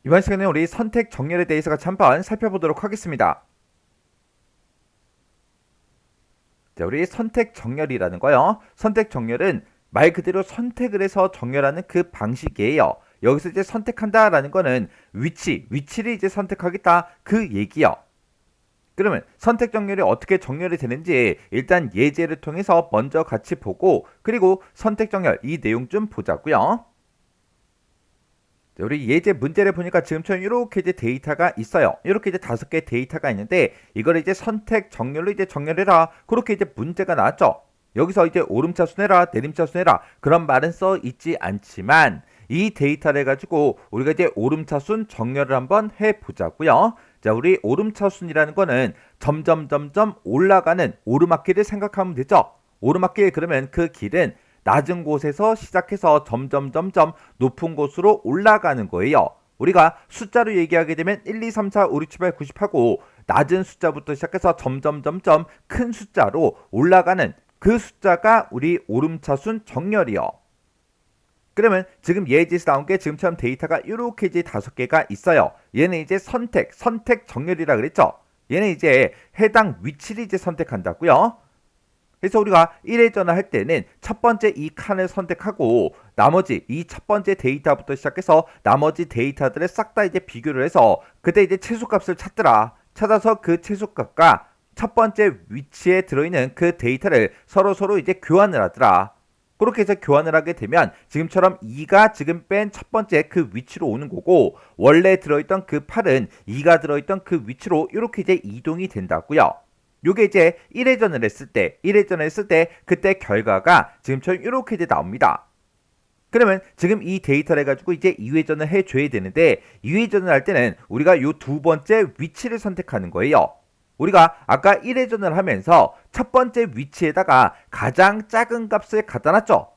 이번 시간에 우리 선택 정렬에 대해서 같이 한번 살펴보도록 하겠습니다. 자, 우리 선택 정렬이라는 거요. 선택 정렬은 말 그대로 선택을 해서 정렬하는 그 방식이에요. 여기서 이제 선택한다라는 거는 위치를 이제 선택하겠다 그 얘기요. 그러면 선택 정렬이 어떻게 정렬이 되는지 일단 예제를 통해서 먼저 같이 보고 그리고 선택 정렬 이 내용 좀 보자고요. 우리 예제 문제를 보니까 지금처럼 이렇게 이제 데이터가 있어요. 이렇게 이제 5개 데이터가 있는데 이걸 이제 선택 정렬로 이제 정렬해라. 그렇게 이제 문제가 나왔죠. 여기서 이제 오름차순 해라, 내림차순 해라 그런 말은 써 있지 않지만 이 데이터를 가지고 우리가 이제 오름차순 정렬을 한번 해보자고요. 자, 우리 오름차순이라는 거는 점점 올라가는 오르막길을 생각하면 되죠. 오르막길 그러면 그 길은 낮은 곳에서 시작해서 점점 높은 곳으로 올라가는 거예요. 우리가 숫자로 얘기하게 되면 1, 2, 3, 4, 5, 6, 7, 8, 90 하고 낮은 숫자부터 시작해서 점점 큰 숫자로 올라가는 그 숫자가 우리 오름차순 정렬이요. 그러면 지금 예제에서 나온 게 지금처럼 데이터가 이렇게 이제 5개가 있어요. 얘는 이제 선택 정렬이라 그랬죠. 얘는 이제 해당 위치를 이제 선택한다고요. 그래서 우리가 1회전을 할 때는 첫 번째 이 칸을 선택하고 나머지 이 첫 번째 데이터부터 시작해서 나머지 데이터들을 싹 다 이제 비교를 해서 그때 이제 최소값을 찾아서 그 최소값과 첫 번째 위치에 들어있는 그 데이터를 서로 이제 교환을 하더라. 그렇게 해서 교환을 하게 되면 지금처럼 2가 지금 뺀 첫 번째 그 위치로 오는 거고 원래 들어있던 그 8은 2가 들어있던 그 위치로 이렇게 이제 이동이 된다고요. 요게 이제 1회전을 했을 때 그때 결과가 지금처럼 이렇게 이제 나옵니다. 그러면 지금 이 데이터를 가지고 이제 2회전을 해줘야 되는데 2회전을 할 때는 우리가 요 두 번째 위치를 선택하는 거예요. 우리가 아까 1회전을 하면서 첫 번째 위치에다가 가장 작은 값을 갖다 놨죠.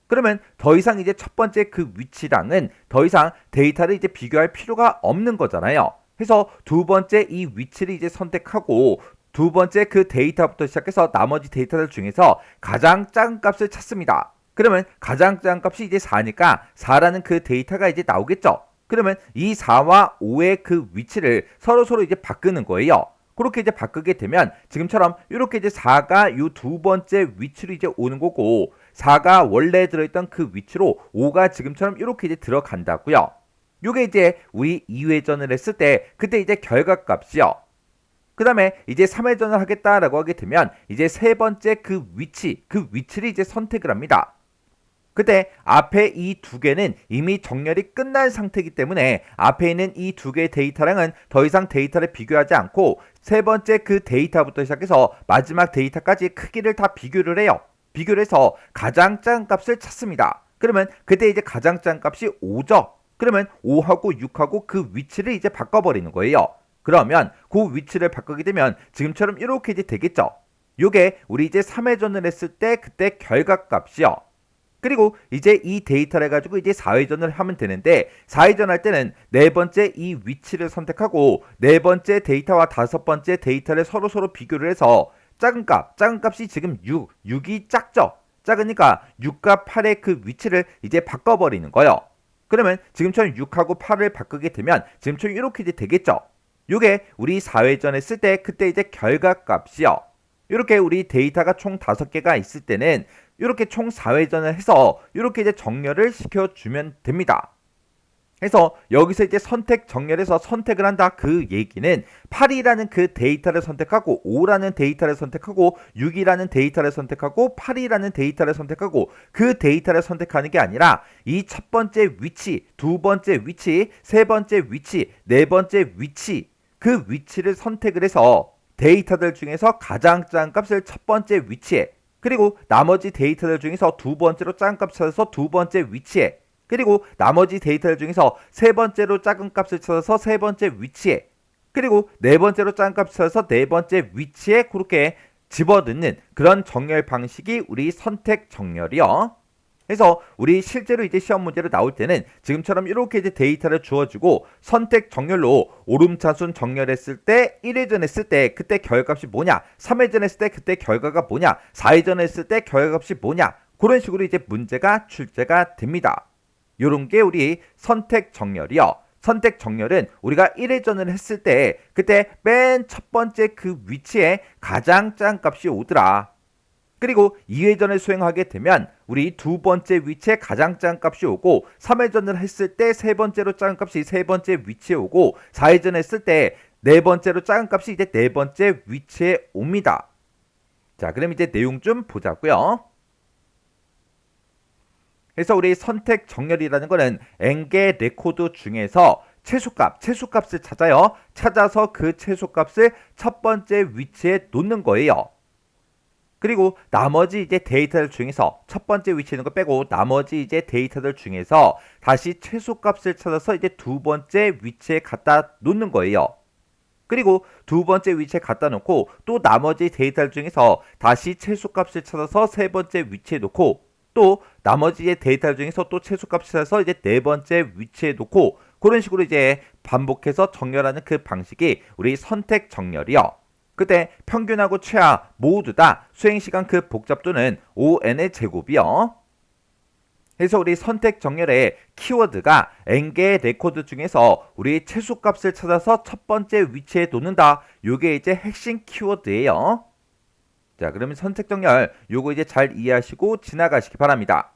그러면 더 이상 이제 첫 번째 그 위치랑은 더 이상 데이터를 이제 비교할 필요가 없는 거잖아요. 그래서 두 번째 이 위치를 이제 선택하고 두 번째 그 데이터부터 시작해서 나머지 데이터들 중에서 가장 작은 값을 찾습니다. 그러면 가장 작은 값이 이제 4니까 4라는 그 데이터가 이제 나오겠죠. 그러면 이 4와 5의 그 위치를 서로 이제 바꾸는 거예요. 그렇게 이제 바꾸게 되면 지금처럼 이렇게 이제 4가 이 두 번째 위치로 이제 오는 거고 4가 원래 들어있던 그 위치로 5가 지금처럼 이렇게 이제 들어간다고요. 요게 이제 우리 2회전을 했을 때 그때 이제 결과값이요. 그 다음에 이제 3회전을 하겠다라고 하게 되면 이제 세 번째 그 위치를 이제 선택을 합니다. 그때 앞에 이 두 개는 이미 정렬이 끝난 상태이기 때문에 앞에 있는 이 두 개의 데이터랑은 더 이상 데이터를 비교하지 않고 세 번째 그 데이터부터 시작해서 마지막 데이터까지 크기를 다 비교를 해요. 비교를 해서 가장 작은 값을 찾습니다. 그러면 그때 이제 가장 작은 값이 5죠. 그러면 5하고 6하고 그 위치를 이제 바꿔버리는 거예요. 그러면 그 위치를 바꾸게 되면 지금처럼 이렇게 이제 되겠죠. 요게 우리 이제 3회전을 했을 때 그때 결과값이요. 그리고 이제 이 데이터를 가지고 이제 4회전을 하면 되는데 4회전 할 때는 네 번째 이 위치를 선택하고 네 번째 데이터와 다섯 번째 데이터를 서로 비교를 해서 작은 값이 지금 6이 작죠. 작으니까 6과 8의 그 위치를 이제 바꿔버리는 거예요. 그러면 지금처럼 6하고 8을 바꾸게 되면 지금처럼 이렇게 이제 되겠죠. 요게 우리 4회전 했을 때 그때 이제 결과값이요. 이렇게 우리 데이터가 총 5개가 있을 때는 이렇게 총 4회전을 해서 이렇게 이제 정렬을 시켜주면 됩니다. 그래서 여기서 이제 선택 정렬해서 선택을 한다 그 얘기는 8이라는 그 데이터를 선택하고 5라는 데이터를 선택하고 6이라는 데이터를 선택하고 8이라는 데이터를 선택하고 그 데이터를 선택하는 게 아니라 이 첫 번째 위치, 두 번째 위치, 세 번째 위치, 네 번째 위치 그 위치를 선택을 해서 데이터들 중에서 가장 작은 값을 첫 번째 위치에 그리고 나머지 데이터들 중에서 두 번째로 작은 값을 찾아서 두 번째 위치에 그리고 나머지 데이터들 중에서 세 번째로 작은 값을 찾아서 세 번째 위치에 그리고 네 번째로 작은 값을 찾아서 네 번째 위치에 그렇게 집어넣는 그런 정렬 방식이 우리 선택 정렬이요. 그래서 우리 실제로 이제 시험 문제로 나올 때는 지금처럼 이렇게 이제 데이터를 주어주고 선택 정렬로 오름차순 정렬했을 때 1회전 했을 때 그때 결과값이 뭐냐 3회전 했을 때 그때 결과가 뭐냐 4회전 했을 때 결과값이 뭐냐 그런 식으로 이제 문제가 출제가 됩니다. 요런 게 우리 선택 정렬이요. 선택 정렬은 우리가 1회전을 했을 때 그때 맨 첫 번째 그 위치에 가장 작은 값이 오더라. 그리고 2회전을 수행하게 되면 우리 두 번째 위치에 가장 작은 값이 오고 3회전을 했을 때 세 번째로 작은 값이 세 번째 위치에 오고 4회전 했을 때 네 번째로 작은 값이 이제 네 번째 위치에 옵니다. 자, 그럼 이제 내용 좀 보자고요. 그래서 우리 선택 정렬이라는 거는 n개 레코드 중에서 최소값을 찾아요. 찾아서 그 최소값을 첫 번째 위치에 놓는 거예요. 그리고 나머지 이제 데이터들 중에서 첫 번째 위치에 있는 거 빼고 나머지 이제 데이터들 중에서 다시 최소값을 찾아서 이제 두 번째 위치에 갖다 놓는 거예요. 그리고 두 번째 위치에 갖다 놓고 또 나머지 데이터들 중에서 다시 최소값을 찾아서 세 번째 위치에 놓고 또 나머지 데이터 중에서 또 최소값을 찾아서 이제 네 번째 위치에 놓고 그런 식으로 이제 반복해서 정렬하는 그 방식이 우리 선택 정렬이요. 그때 평균하고 최하 모두 다 수행시간 그 복잡도는 ON의 제곱이요. 그래서 우리 선택 정렬의 키워드가 n개의 레코드 중에서 우리 최소값을 찾아서 첫 번째 위치에 놓는다. 요게 이제 핵심 키워드예요. 자, 그러면 선택 정렬 요거 이제 잘 이해하시고 지나가시기 바랍니다.